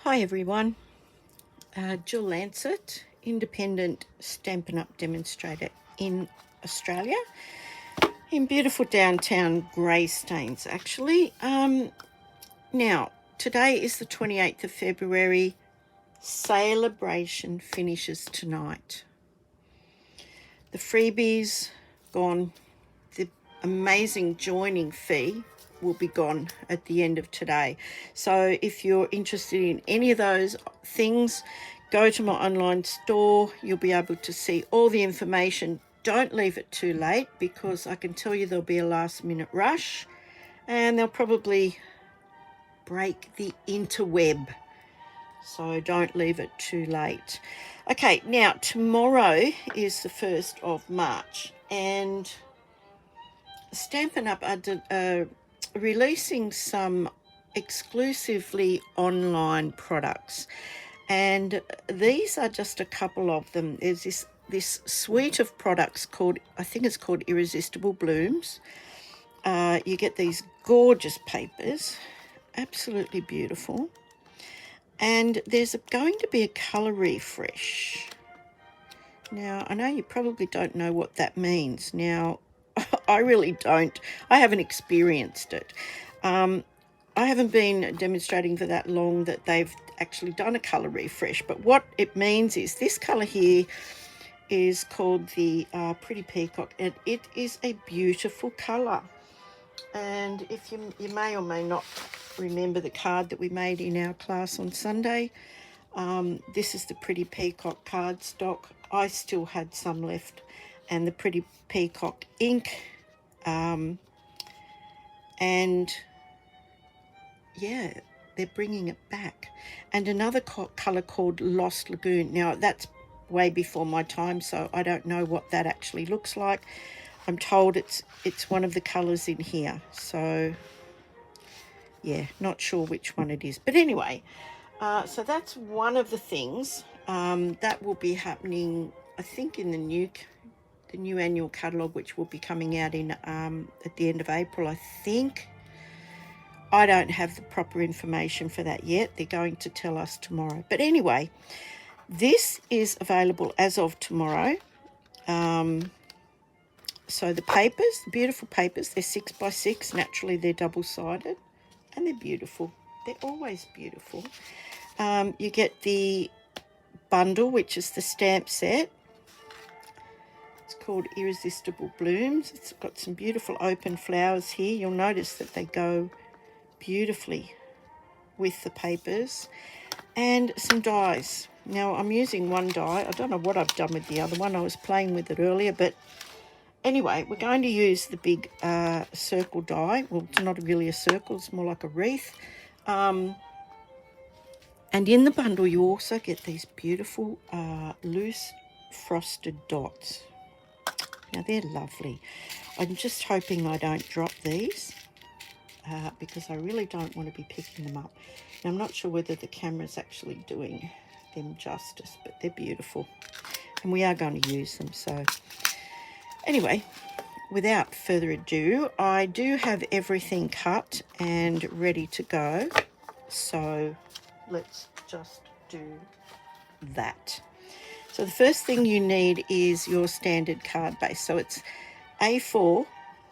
Hi everyone, Jill Lancet, independent Stampin' Up demonstrator in Australia, in beautiful downtown Greystanes actually. Now, today is the 28th of February, celebration finishes tonight. The freebies gone, the amazing joining fee will be gone at the end of today. So if you're interested in any of those things, go to my online store. You'll be able to see all the information. Don't leave it too late, because I can tell you there'll be a last minute rush and they'll probably break the interweb. So don't leave it too late. Okay, now tomorrow is the 1st of March and Stampin' Up are releasing some exclusively online products, and these are just a couple of them. There's this suite of products called, I think it's called Irresistible Blooms. You get these gorgeous papers, absolutely beautiful, and there's going to be a colour refresh. Now, I know you probably don't know what that means. Now, I really don't. I haven't experienced it. I haven't been demonstrating for that long that they've actually done a colour refresh. But what it means is this colour here is called the Pretty Peacock, and it is a beautiful colour. And if you may or may not remember the card that we made in our class on Sunday, this is the Pretty Peacock cardstock. I still had some left, and the Pretty Peacock ink, and yeah, they're bringing it back. And another colour called Lost Lagoon. Now, that's way before my time, so I don't know what that actually looks like. I'm told it's one of the colours in here, so yeah, not sure which one it is. But anyway, so that's one of the things that will be happening, I think, in the new annual catalogue, which will be coming out in at the end of April, I think. I don't have the proper information for that yet. They're going to tell us tomorrow. But anyway, this is available as of tomorrow. So the papers, the beautiful papers, they're 6x6. Naturally, they're double-sided, and they're beautiful. They're always beautiful. You get the bundle, which is the stamp set. It's called Irresistible Blooms. It's got some beautiful open flowers here. You'll notice that they go beautifully with the papers, and some dies. Now, I'm using one die. I don't know what I've done with the other one. I was playing with it earlier, but anyway, we're going to use the big circle die. Well, it's not really a circle, it's more like a wreath. And in the bundle, you also get these beautiful loose frosted dots. Now, they're lovely. I'm just hoping I don't drop these because I really don't want to be picking them up. Now, I'm not sure whether the camera's actually doing them justice, but they're beautiful. And we are going to use them. So anyway, without further ado, I do have everything cut and ready to go. So let's just do that. So the first thing you need is your standard card base. So it's A4,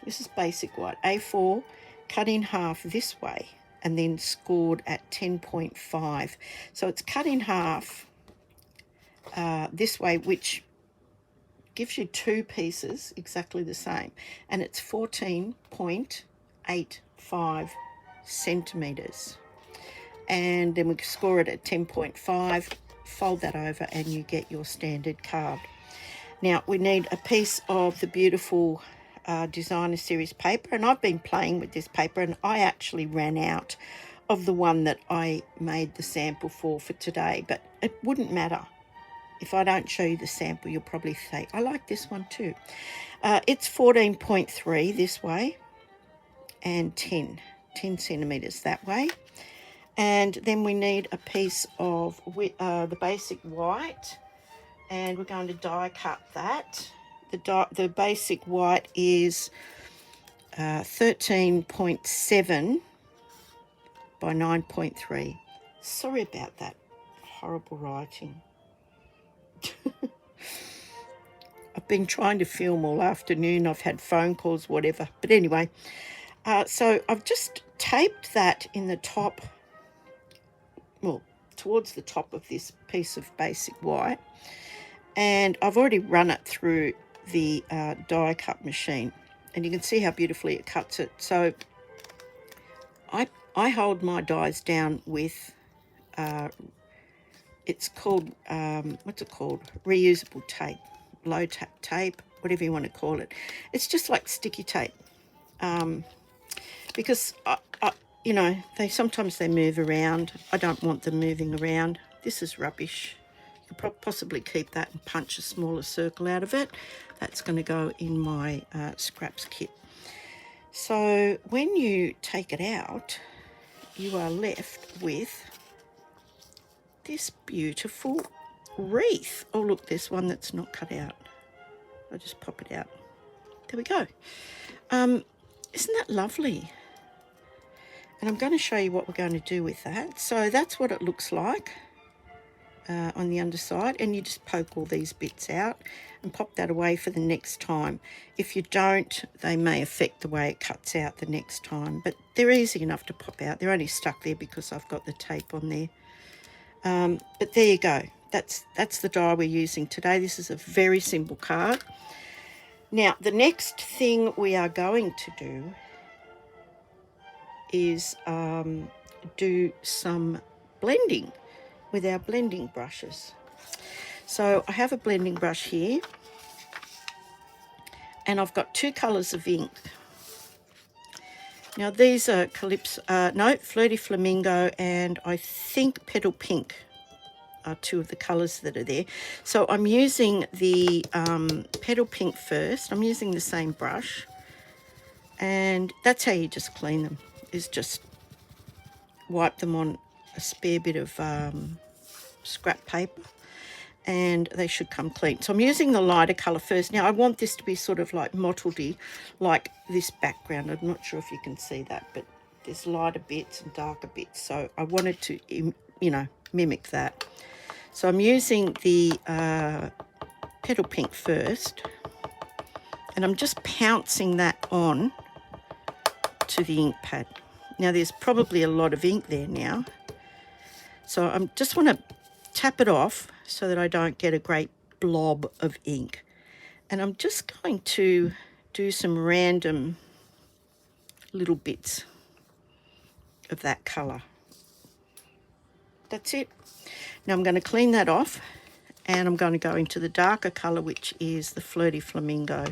this is basic white, A4 cut in half this way and then scored at 10.5. So it's cut in half this way, which gives you two pieces exactly the same, and it's 14.85 centimetres. And then we score it at 10.5, fold that over, and you get your standard card. Now, we need a piece of the beautiful designer series paper, and I've been playing with this paper, and I actually ran out of the one that I made the sample for today, but it wouldn't matter. If I don't show you the sample, you'll probably say, I like this one too. It's 14.3 this way and 10 centimetres that way. And then we need a piece of the basic white, and we're going to die cut that. The basic white is 13.7 by 9.3. Sorry about that horrible writing. I've been trying to film all afternoon. I've had phone calls, whatever. But anyway, so I've just taped that in the top, well, towards the top of this piece of basic white. And I've already run it through the die cut machine. And you can see how beautifully it cuts it. So I hold my dies down with, it's called, what's it called? Reusable tape, low tap tape, whatever you want to call it. It's just like sticky tape, because you know, sometimes they move around. I don't want them moving around. This is rubbish. You could possibly keep that and punch a smaller circle out of it. That's going to go in my scraps kit. So when you take it out, you are left with this beautiful wreath. Oh look, there's one that's not cut out. I'll just pop it out. There we go. Isn't that lovely? And I'm going to show you what we're going to do with that. So that's what it looks like on the underside, and you just poke all these bits out and pop that away for the next time. If you don't, they may affect the way it cuts out the next time, but they're easy enough to pop out. They're only stuck there because I've got the tape on there. But there you go. That's the die we're using today. This is a very simple card. Now, the next thing we are going to do is do some blending with our blending brushes. So I have a blending brush here, and I've got two colours of ink. Now these are Flirty Flamingo, and I think Petal Pink are two of the colours that are there. So I'm using the Petal Pink first. I'm using the same brush, and that's how you just clean them, is just wipe them on a spare bit of scrap paper, and they should come clean. So I'm using the lighter colour first. Now I want this to be sort of like mottledy, like this background. I'm not sure if you can see that, but there's lighter bits and darker bits. So I wanted to, you know, mimic that. So I'm using the Petal Pink first, and I'm just pouncing that on to the ink pad. Now there's probably a lot of ink there now, so I just want to tap it off so that I don't get a great blob of ink. And I'm just going to do some random little bits of that colour. That's it. Now I'm going to clean that off, and I'm going to go into the darker colour, which is the Flirty Flamingo.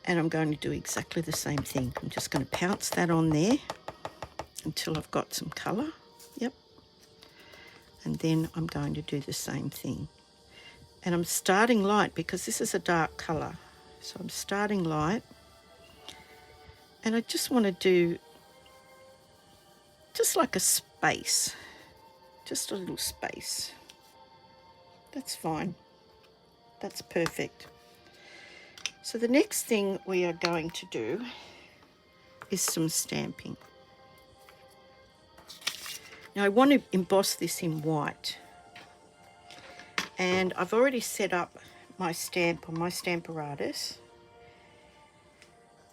And I'm going to do exactly the same thing. I'm just going to pounce that on there until I've got some colour. Yep. And then I'm going to do the same thing. And I'm starting light because this is a dark colour. So I'm starting light. And I just want to do just like a space. Just a little space. That's fine. That's perfect. So the next thing we are going to do is some stamping. Now I want to emboss this in white, and I've already set up my stamp on my Stamparatus,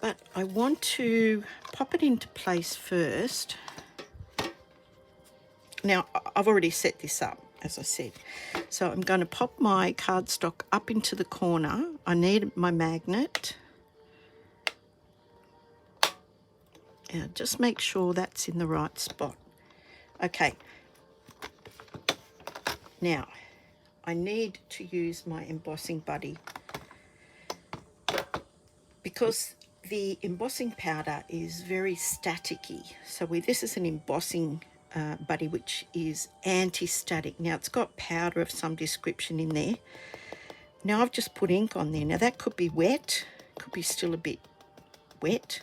but I want to pop it into place first. Now I've already set this up, as I said. So I'm going to pop my cardstock up into the corner. I need my magnet. And just make sure that's in the right spot. Okay. Now, I need to use my embossing buddy, because the embossing powder is very staticky. So this is an embossing buddy which is anti-static. Now it's got powder of some description in there. Now I've just put ink on there. Now that could be wet, could be still a bit wet.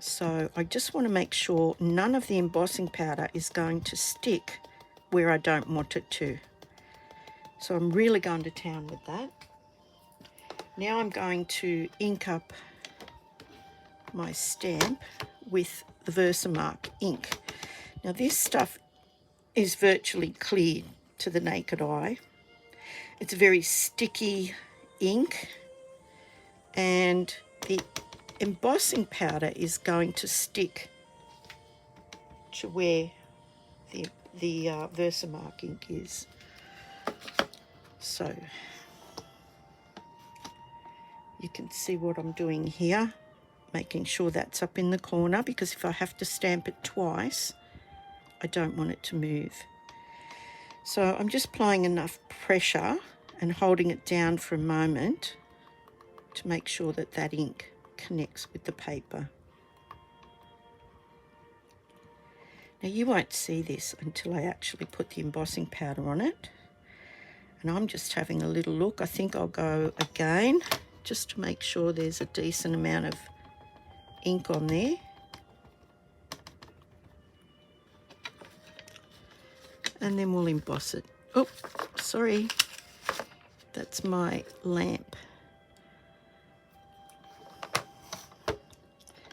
So I just want to make sure none of the embossing powder is going to stick where I don't want it to. So I'm really going to town with that. Now I'm going to ink up my stamp with the Versamark ink. Now this stuff is virtually clear to the naked eye. It's a very sticky ink, and the embossing powder is going to stick to where the Versamark ink is. So you can see what I'm doing here, making sure that's up in the corner, because if I have to stamp it twice, I don't want it to move. So I'm just applying enough pressure and holding it down for a moment to make sure that that ink connects with the paper. Now you won't see this until I actually put the embossing powder on it. And I'm just having a little look. I think I'll go again just to make sure there's a decent amount of ink on there. And then we'll emboss it. Oh, sorry. That's my lamp.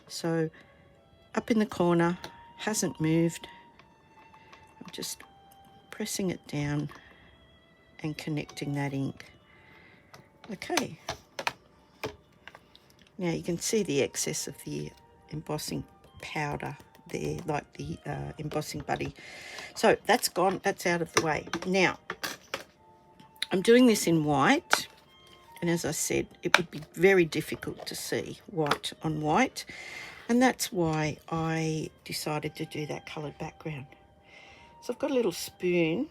So up in the corner, hasn't moved. I'm just pressing it down and connecting that ink. Okay. Now you can see the excess of the embossing powder there, like the embossing buddy. So that's gone, that's out of the way. Now, I'm doing this in white, and as I said, it would be very difficult to see white on white, and that's why I decided to do that coloured background. So I've got a little spoon.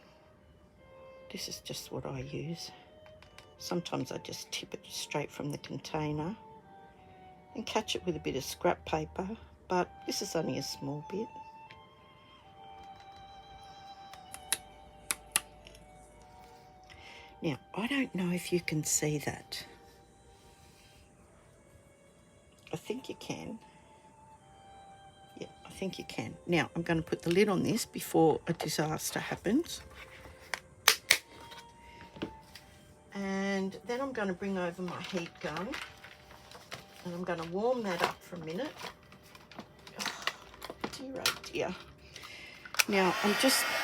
This is just what I use. Sometimes I just tip it straight from the container and catch it with a bit of scrap paper, but this is only a small bit. Now, I don't know if you can see that. I think you can. Yeah, I think you can. Now, I'm going to put the lid on this before a disaster happens. And then I'm going to bring over my heat gun, and I'm going to warm that up for a minute. Oh, dear, oh dear. Now,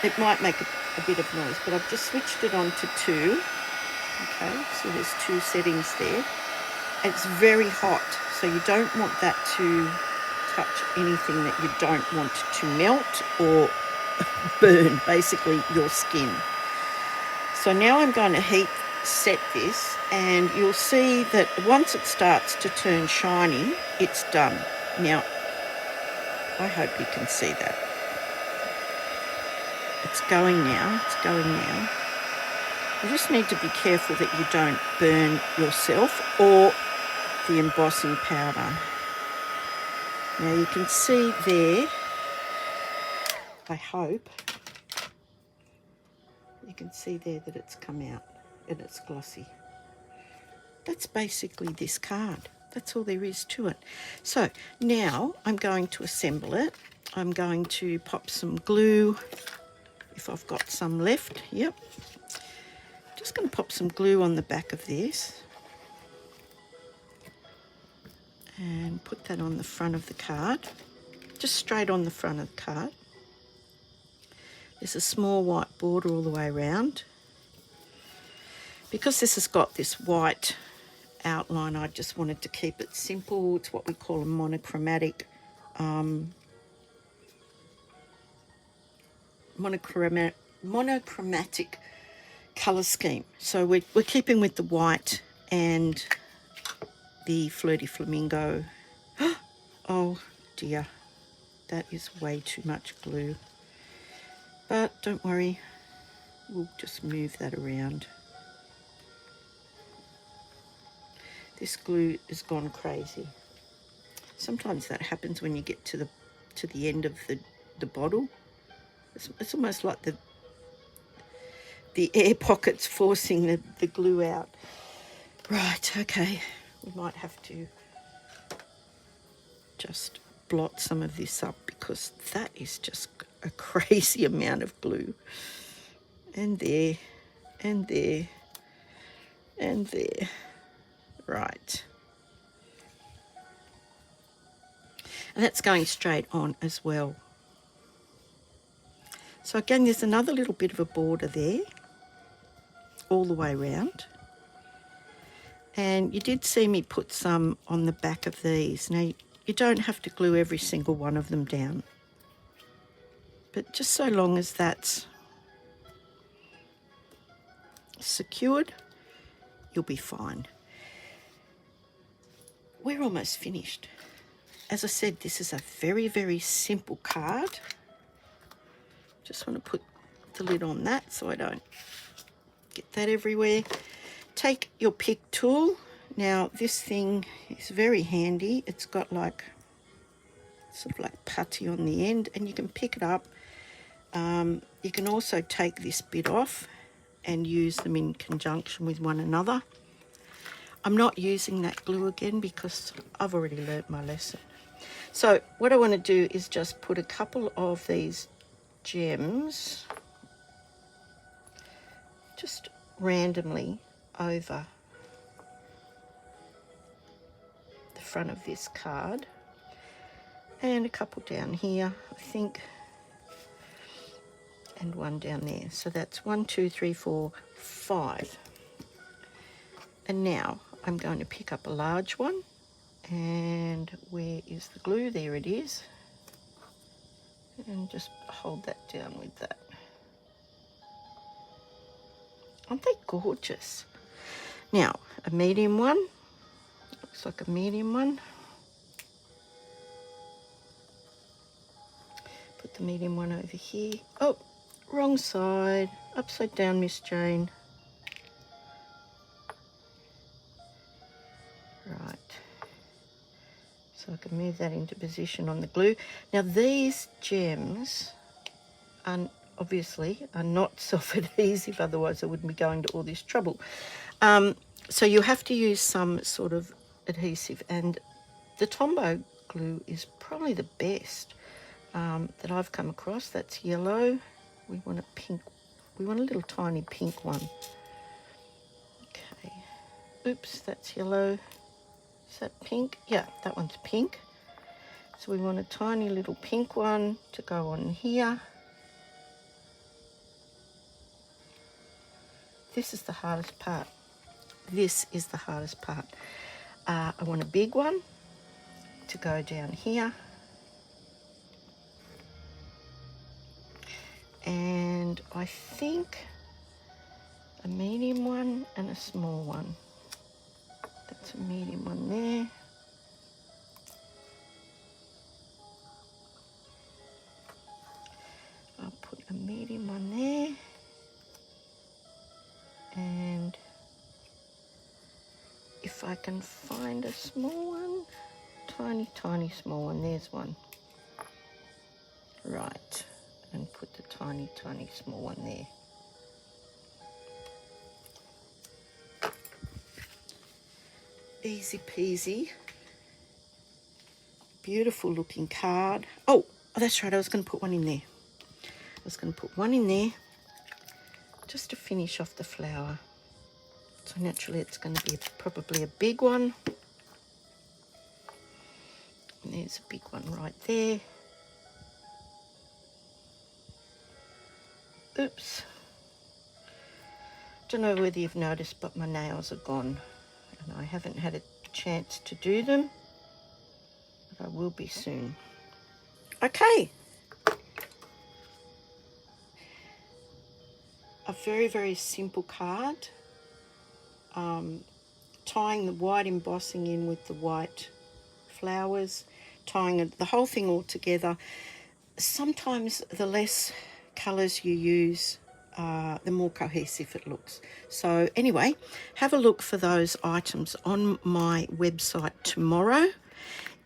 it might make a bit of noise, but I've just switched it on to 2. Okay, so there's 2 settings there. It's very hot, so you don't want that to touch anything that you don't want to melt or burn, basically your skin. So now I'm going to heat set this, and you'll see that once it starts to turn shiny, it's done. Now, I hope you can see that. It's going now, it's going now. You just need to be careful that you don't burn yourself or the embossing powder. Now you can see there, I hope, you can see there that it's come out and it's glossy. That's basically this card. That's all there is to it. So now I'm going to assemble it. I'm going to pop some glue, if I've got some left. Yep. Just going to pop some glue on the back of this and put that on the front of the card, just straight on the front of the card. There's a small white border all the way around. Because this has got this white outline, I just wanted to keep it simple. It's what we call a monochromatic colour scheme. So we're keeping with the white and the Flirty Flamingo. Oh dear, that is way too much glue. But don't worry, we'll just move that around. This glue has gone crazy. Sometimes that happens when you get to the end of the bottle. It's almost like the air pockets forcing the glue out. Right, okay. We might have to just blot some of this up because that is just a crazy amount of glue. And there, and there, and there. Right. And that's going straight on as well. So again, there's another little bit of a border there, all the way around. And you did see me put some on the back of these. Now, you don't have to glue every single one of them down, but just so long as that's secured, you'll be fine. We're almost finished. As I said, this is a very, very simple card. Just want to put the lid on that so I don't get that everywhere. Take your pick tool. Now this thing is very handy. It's got like sort of like putty on the end, and you can pick it up. You can also take this bit off and use them in conjunction with one another. I'm not using that glue again because I've already learnt my lesson. So what I want to do is just put a couple of these gems just randomly over the front of this card, and a couple down here, I think, and one down there. So that's 1, 2, 3, 4, 5. And now I'm going to pick up a large one, and where is the glue? There it is. And just hold that down with that. Aren't they gorgeous? Now, a medium one. Looks like a medium one. Put the medium one over here. Oh, wrong side. Upside down, Miss Jane. Right. So I can move that into position on the glue. Now these gems obviously are not self-adhesive, otherwise I wouldn't be going to all this trouble. So you have to use some sort of adhesive, and the Tombow glue is probably the best that I've come across. That's yellow. We want a pink, we want a little tiny pink one. Okay, oops, that's yellow. Is that pink? Yeah, that one's pink. So we want a tiny little pink one to go on here. This is the hardest part. This is the hardest part. I want a big one to go down here. And I think a medium one and a small one. That's a medium one there. I'll put a medium one there. And if I can find a small one, tiny, tiny small one, there's one. Right, and put the tiny, tiny small one there. Easy peasy. Beautiful looking card. Oh, that's right, I was going to put one in there. I was going to put one in there just to finish off the flower. So naturally it's going to be probably a big one. And there's a big one right there. Oops. Don't know whether you've noticed, but my nails are gone. And I haven't had a chance to do them. But I will be soon. Okay. A very, very simple card. Tying the white embossing in with the white flowers, tying the whole thing all together. Sometimes the less colours you use, the more cohesive it looks. So anyway, have a look for those items on my website tomorrow.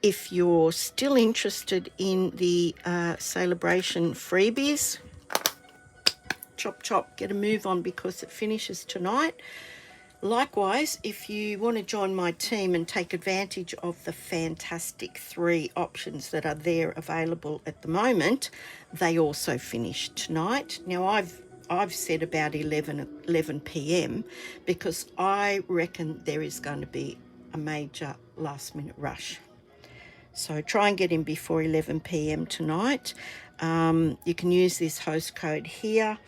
If you're still interested in the celebration freebies, chop chop, get a move on because it finishes tonight. Likewise, if you want to join my team and take advantage of the fantastic 3 options that are there available at the moment, they also finish tonight. Now I've said about 11 p.m. because I reckon there is going to be a major last minute rush. So try and get in before 11 p.m. tonight. You can use this host code here.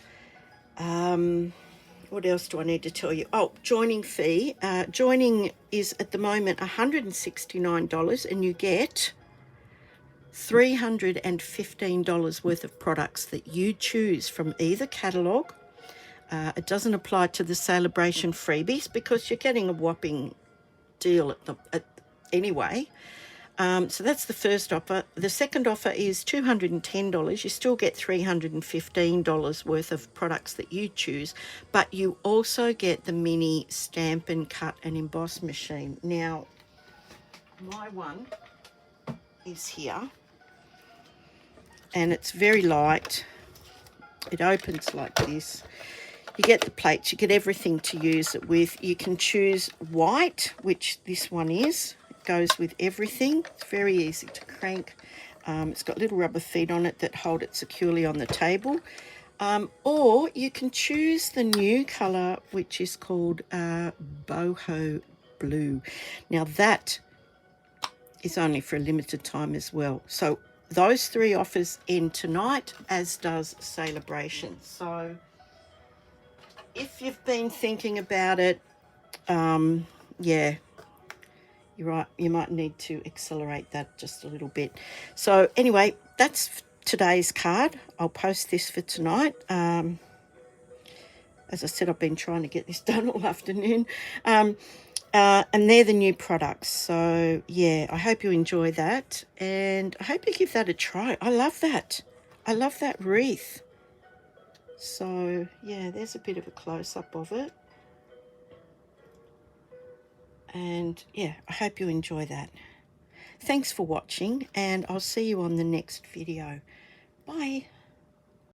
What else do I need to tell you? Oh, joining fee. Joining is at the moment $169, and you get $315 worth of products that you choose from either catalogue. It doesn't apply to the celebration freebies because you're getting a whopping deal anyway. So that's the first offer. The second offer is $210. You still get $315 worth of products that you choose, but you also get the mini stamp and cut and emboss machine. Now, my one is here, and it's very light. It opens like this. You get the plates, you get everything to use it with. You can choose white, which this one is. It goes with everything. It's very easy to crank. It's got little rubber feet on it that hold it securely on the table. Or you can choose the new colour, which is called boho blue. Now that is only for a limited time as well. So those three offers end tonight, as does Celebration. So if you've been thinking about it, yeah, you're right. You might need to accelerate that just a little bit. So anyway, that's today's card. I'll post this for tonight. As I said, I've been trying to get this done all afternoon. And they're the new products. So yeah, I hope you enjoy that. And I hope you give that a try. I love that. I love that wreath. So yeah, there's a bit of a close-up of it. And yeah, I hope you enjoy that. Thanks for watching, and I'll see you on the next video. Bye.